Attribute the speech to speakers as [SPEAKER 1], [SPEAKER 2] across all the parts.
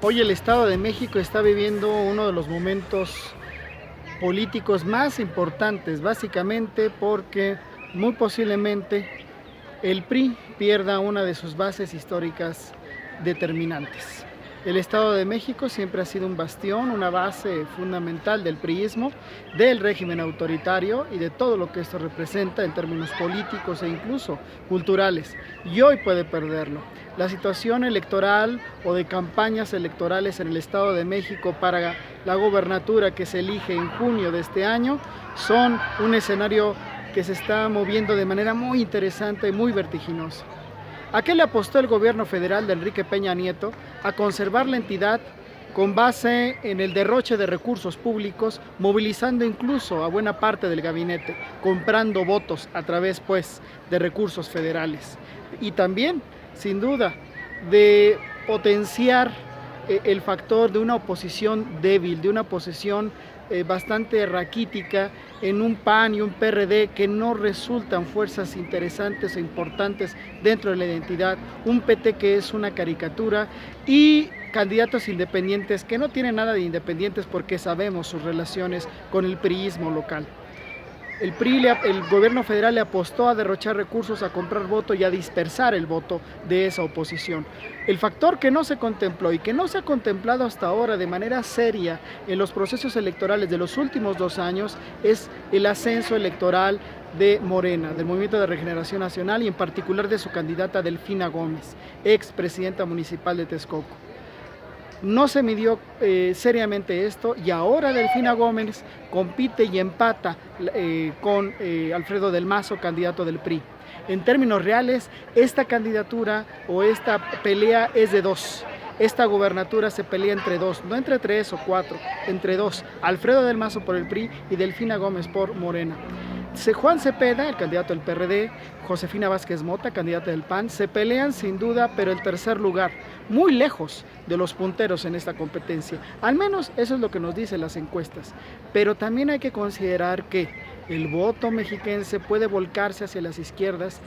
[SPEAKER 1] Hoy el Estado de México está viviendo uno de los momentos políticos más importantes, básicamente porque muy posiblemente el PRI pierda una de sus bases históricas determinantes. El Estado de México siempre ha sido un bastión, una base fundamental del priismo, del régimen autoritario y de todo lo que esto representa en términos políticos e incluso culturales. Y hoy puede perderlo. La situación electoral o de campañas electorales en el Estado de México para la gobernatura que se elige en junio de este año son un escenario que se está moviendo de manera muy interesante y muy vertiginosa. ¿A qué le apostó el gobierno federal de Enrique Peña Nieto? A conservar la entidad con base en el derroche de recursos públicos, movilizando incluso a buena parte del gabinete, comprando votos a través, pues, de recursos federales. Y también, sin duda, de potenciar el factor de una oposición débil, de una oposición bastante raquítica en un PAN y un PRD que no resultan fuerzas interesantes e importantes dentro de la identidad, un PT que es una caricatura y candidatos independientes que no tienen nada de independientes porque sabemos sus relaciones con el priismo local. El gobierno federal le apostó a derrochar recursos, a comprar voto y a dispersar el voto de esa oposición. El factor que no se contempló y que no se ha contemplado hasta ahora de manera seria en los procesos electorales de los últimos 2 años es el ascenso electoral de Morena, del Movimiento de Regeneración Nacional y en particular de su candidata Delfina Gómez, ex presidenta municipal de Texcoco. No se midió seriamente esto y ahora Delfina Gómez compite y empata con Alfredo del Mazo, candidato del PRI. En términos reales, esta candidatura o esta pelea es de 2. Esta gobernatura se pelea entre 2, no entre 3 o 4, entre 2. Alfredo del Mazo por el PRI y Delfina Gómez por Morena. Juan Cepeda, el candidato del PRD, Josefina Vázquez Mota, candidata del PAN, se pelean sin duda, pero el tercer lugar, muy lejos de los punteros en esta competencia. Al menos eso es lo que nos dicen las encuestas. Pero también hay que considerar que el voto mexiquense puede volcarse hacia las izquierdas,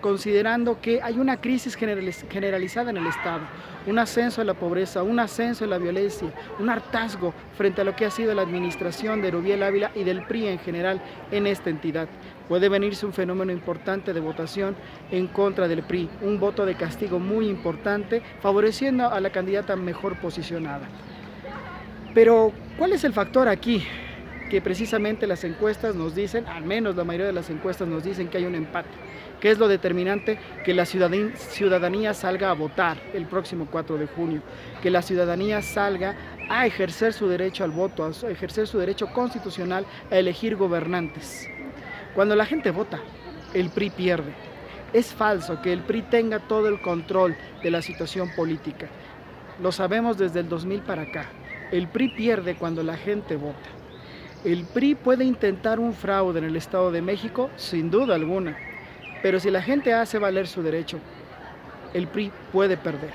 [SPEAKER 1] considerando que hay una crisis generalizada en el Estado, un ascenso de la pobreza, un ascenso de la violencia, un hartazgo frente a lo que ha sido la administración de Erubiel Ávila y del PRI en general en esta entidad. Puede venirse un fenómeno importante de votación en contra del PRI, un voto de castigo muy importante, favoreciendo a la candidata mejor posicionada. Pero, ¿cuál es el factor aquí? Que precisamente las encuestas nos dicen, al menos la mayoría de las encuestas nos dicen que hay un empate. ¿Qué es lo determinante? Que la ciudadanía salga a votar el próximo 4 de junio, que la ciudadanía salga a ejercer su derecho al voto, a ejercer su derecho constitucional a elegir gobernantes. Cuando la gente vota, el PRI pierde. Es falso que el PRI tenga todo el control de la situación política. Lo sabemos desde el 2000 para acá. El PRI pierde cuando la gente vota. ¿El PRI puede intentar un fraude en el Estado de México? Sin duda alguna. Pero si la gente hace valer su derecho, el PRI puede perder.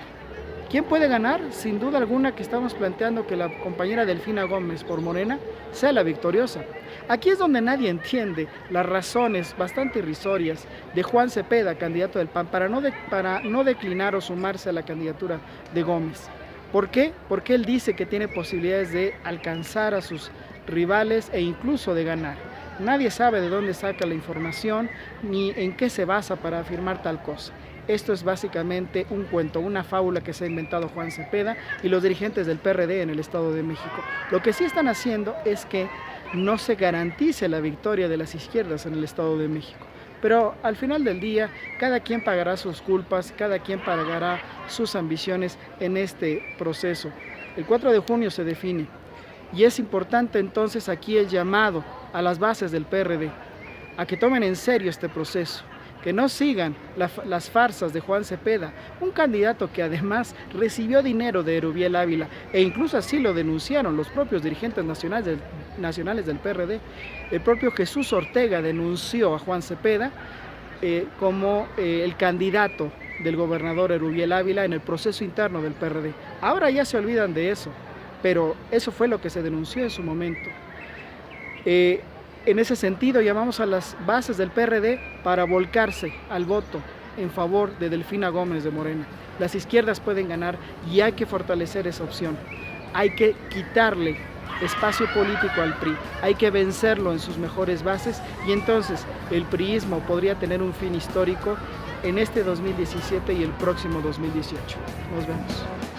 [SPEAKER 1] ¿Quién puede ganar? Sin duda alguna que estamos planteando que la compañera Delfina Gómez por Morena sea la victoriosa. Aquí es donde nadie entiende las razones bastante irrisorias de Juan Cepeda, candidato del PAN, para no declinar o sumarse a la candidatura de Gómez. ¿Por qué? Porque él dice que tiene posibilidades de alcanzar a sus rivales e incluso de ganar. Nadie sabe de dónde saca la información ni en qué se basa para afirmar tal cosa. Esto es básicamente un cuento, una fábula que se ha inventado Juan Cepeda y los dirigentes del PRD en el Estado de México. Lo que sí están haciendo es que no se garantice la victoria de las izquierdas en el Estado de México. Pero al final del día, cada quien pagará sus culpas, cada quien pagará sus ambiciones en este proceso. El 4 de junio se define. Y es importante entonces aquí el llamado a las bases del PRD, a que tomen en serio este proceso, que no sigan las farsas de Juan Cepeda, un candidato que además recibió dinero de Erubiel Ávila, e incluso así lo denunciaron los propios dirigentes nacionales del PRD. El propio Jesús Ortega denunció a Juan Cepeda como el candidato del gobernador Erubiel Ávila en el proceso interno del PRD. Ahora ya se olvidan de eso, pero eso fue lo que se denunció en su momento. En ese sentido, llamamos a las bases del PRD para volcarse al voto, en favor de Delfina Gómez de Morena. Las izquierdas pueden ganar y hay que fortalecer esa opción. Hay que quitarle espacio político al PRI, hay que vencerlo en sus mejores bases y entonces el priismo podría tener un fin histórico en este 2017 y el próximo 2018. Nos vemos.